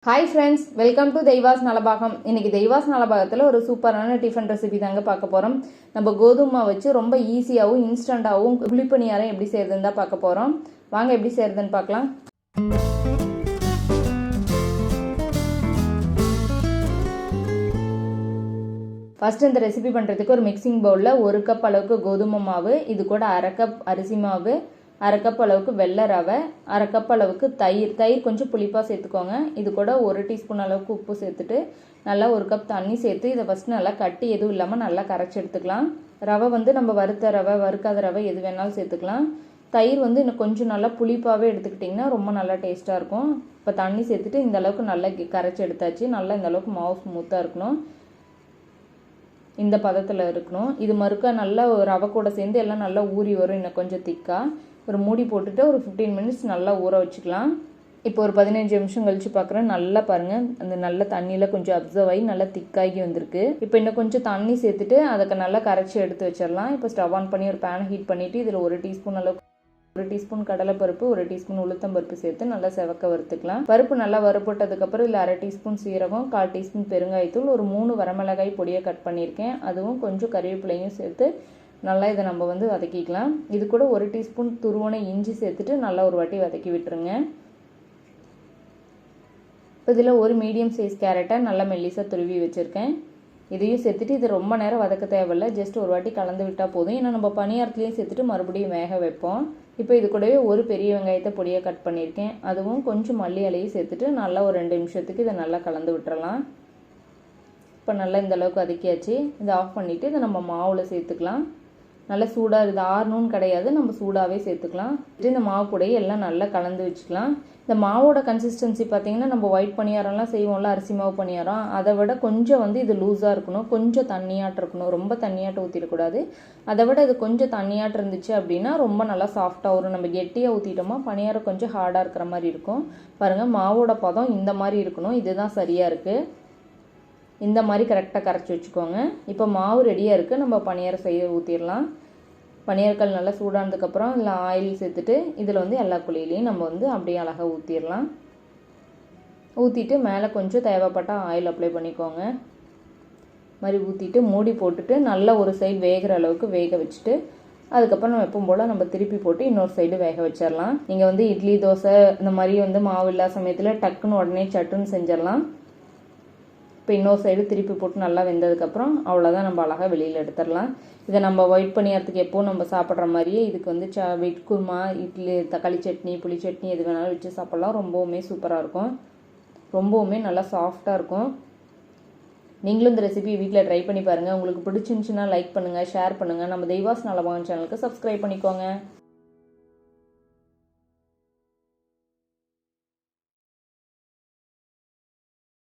Hi friends, welcome to தெய்வாஸ் Nalabagam. இன்னைக்கு தெய்வாஸ் நலபாகத்தில் ஒரு சூப்பரான டிஃபன் ரெசிபி தாங்க பார்க்க போகிறோம். நம்ம கோதுமை வச்சு ரொம்ப ஈஸியாகவும் இன்ஸ்டண்ட்டாகவும் குழிப்பணியாரம் எப்படி செய்யறதுன்னு தான் பார்க்க போகிறோம். வாங்க எப்படி செய்யறதுன்னு பார்க்கலாம். ஃபர்ஸ்ட் இந்த ரெசிபி பண்ணுறதுக்கு ஒரு மிக்சிங் பவுலில் 1 கப் அளவுக்கு கோதுமை மாவு, இது கூட 1/2 கப் அரிசி மாவு, 1/2 கப் அளவுக்கு வெள்ளை ரவை, 1/2 கப் அளவுக்கு தயிர் கொஞ்சம் புளிப்பாக சேர்த்துக்கோங்க. இது கூட 1 டீஸ்பூன் அளவுக்கு உப்பு சேர்த்துட்டு நல்லா 1 கப் தண்ணி சேர்த்து இதை ஃபஸ்ட்டு நல்லா கட்டி எதுவும் இல்லாமல் நல்லா கரைச்சி எடுத்துக்கலாம். ரவை நம்ம வறுத்த ரவை, வறுக்காத ரவை எது வேணாலும் சேர்த்துக்கலாம். தயிர் இன்னும் கொஞ்சம் நல்லா புளிப்பாகவே எடுத்துக்கிட்டிங்கன்னா ரொம்ப நல்லா டேஸ்ட்டாக இருக்கும். இப்போ தண்ணி சேர்த்துட்டு இந்த அளவுக்கு நல்லா கரைச்சி எடுத்தாச்சு. நல்லா இந்த அளவுக்கு மாவு ஸ்மூத்தாக இருக்கணும், இந்த பதத்தில் இருக்கணும். இது மறுக்க நல்லா ரவை கூட சேர்ந்து எல்லாம் நல்லா ஊறி வரும். இன்னும் கொஞ்சம் திக்காக ஒரு மூடி போட்டுட்டு ஒரு 15 மினிட்ஸ் நல்லா ஊற வச்சுக்கலாம். இப்போ ஒரு 15 நிமிஷம் கழித்து பார்க்குறேன். நல்லா பாருங்கள், அந்த நல்ல தண்ணியில் கொஞ்சம் அப்சர்வ் ஆகி நல்லா திக்காகி வந்திருக்கு. இப்போ இன்னும் கொஞ்சம் தண்ணி சேர்த்துட்டு அதுக்கு நல்லா கரைச்சி எடுத்து வச்சிடலாம். இப்போ ஸ்டவ் ஆன் பண்ணி ஒரு பேனை ஹீட் பண்ணிவிட்டு இதில் 1 டீஸ்பூன் அளவுக்கு 1 டீஸ்பூன் கடலைப்பருப்பு, 1 டீஸ்பூன் உளுத்தம்பருப்பு சேர்த்து நல்லா செவக்க வறுத்துக்கலாம். பருப்பு நல்லா வறுப்பட்டதுக்கப்புறம் இதில் 1/2 டீஸ்பூன் சீரகம், 1/4 டீஸ்பூன் பெருங்காயத்தூள், ஒரு 3 வரமிளகாய் பொடியை கட் பண்ணியிருக்கேன், அதுவும் கொஞ்சம் கறிவேப்பிலையும் சேர்த்து நல்லா இதை நம்ம வதக்கிக்கலாம். இது கூட 1 டீஸ்பூன் துருவனை இஞ்சி சேர்த்துட்டு நல்லா ஒரு வாட்டி வதக்கி விட்டுருங்க. இப்போ இதில் ஒரு மீடியம் சைஸ் கேரட்டை நல்லா மெல்லிசாக துருவி வச்சுருக்கேன். இதையும் சேர்த்துட்டு இது ரொம்ப நேரம் வதக்க தேவையில்லை, ஜஸ்ட் ஒரு வாட்டி கலந்து விட்டால் போதும். ஏன்னா நம்ம பணியாரத்துலேயும் சேர்த்துட்டு மறுபடியும் வேக வைப்போம். இப்போ இது கூடவே ஒரு பெரிய வெங்காயத்தை பொடியாக கட் பண்ணியிருக்கேன், அதுவும் கொஞ்சம் மல்லி இலையும் சேர்த்துட்டு நல்லா ஒரு 2 நிமிஷத்துக்கு இதை நல்லா கலந்து விட்டுறலாம். இப்போ நல்லா இந்த அளவுக்கு வதக்கியாச்சு. இதை ஆஃப் பண்ணிவிட்டு இதை நம்ம மாவில் சேர்த்துக்கலாம். நல்லா சூடாக இது ஆறணும்னு கிடையாது, நம்ம சூடாகவே சேர்த்துக்கலாம். இந்த மாவு கூடையை எல்லாம் நல்லா கலந்து வச்சுக்கலாம். இந்த மாவோட கன்சிஸ்டன்சி பார்த்திங்கன்னா நம்ம ஒயிட் பணியாரம்லாம் செய்வோம்ல, அரிசி மாவு பணியாரம், அதை விட கொஞ்சம் இது லூஸாக இருக்கணும், கொஞ்சம் தண்ணியாட்டு இருக்கணும். ரொம்ப தண்ணியாட்டு ஊற்றிடக்கூடாது. அதை விட இது கொஞ்சம் தண்ணியாட்டு இருந்துச்சு அப்படின்னா ரொம்ப நல்லா சாஃப்டாக வரும். நம்ம கெட்டியாக ஊற்றிட்டோமா பணியாரம் கொஞ்சம் ஹார்டாக இருக்கிற மாதிரி இருக்கும். பாருங்கள், மாவோட பதம் இந்த மாதிரி இருக்கணும், இதுதான் சரியாக இருக்குது. இந்த மாதிரி கரெக்டாக கரைச்சி வச்சுக்கோங்க. இப்போ மாவு ரெடியாக இருக்குது, நம்ம பணியாரம் செய்ய ஊற்றிடலாம். பணியாரக்கல் நல்லா சூடானதுக்கப்புறம் இல்லை ஆயில் சேர்த்துட்டு இதில் எல்லா குழியிலையும் நம்ம அப்படியே அழகாக ஊற்றிடலாம். ஊற்றிட்டு மேலே கொஞ்சம் தேவைப்பட்ட ஆயில் அப்ளை பண்ணிக்கோங்க. மாதிரி ஊற்றிட்டு மூடி போட்டுட்டு நல்லா ஒரு சைடு வேகிற அளவுக்கு வேக வச்சுட்டு அதுக்கப்புறம் நம்ம எப்பவும் போல் நம்ம திருப்பி போட்டு இன்னொரு சைடு வேக வச்சிடலாம். நீங்கள் இட்லி தோசை இந்த மாதிரி மாவு இல்லாத சமயத்தில் டக்குன்னு உடனே சட்டுன்னு செஞ்சிடலாம். இப்போ இன்னொரு சைடு திருப்பி போட்டு நல்லா வெந்ததுக்கப்புறம் அவ்வளோதான், நம்ம அழகாக வெளியில் எடுத்துடலாம். இதை நம்ம ஒயிட் பணியாரத்துக்கு எப்போவும் நம்ம சாப்பிட்ற மாதிரியே இதுக்கு வெட் குருமா, இட்லி, தக்காளி சட்னி, புளி சட்னி எது வேணாலும் வச்சு சாப்பிட்லாம். ரொம்பவுமே சூப்பராக இருக்கும், ரொம்பவுமே நல்லா சாஃப்டாக இருக்கும். நீங்களும் இந்த ரெசிபி வீட்டில் ட்ரை பண்ணி பாருங்கள். உங்களுக்கு பிடிச்சிருந்துச்சுன்னா லைக் பண்ணுங்கள், ஷேர் பண்ணுங்கள். நம்ம தெய்வாஸ் நலபாகம் சேனலுக்கு சப்ஸ்கிரைப் பண்ணிக்கோங்க.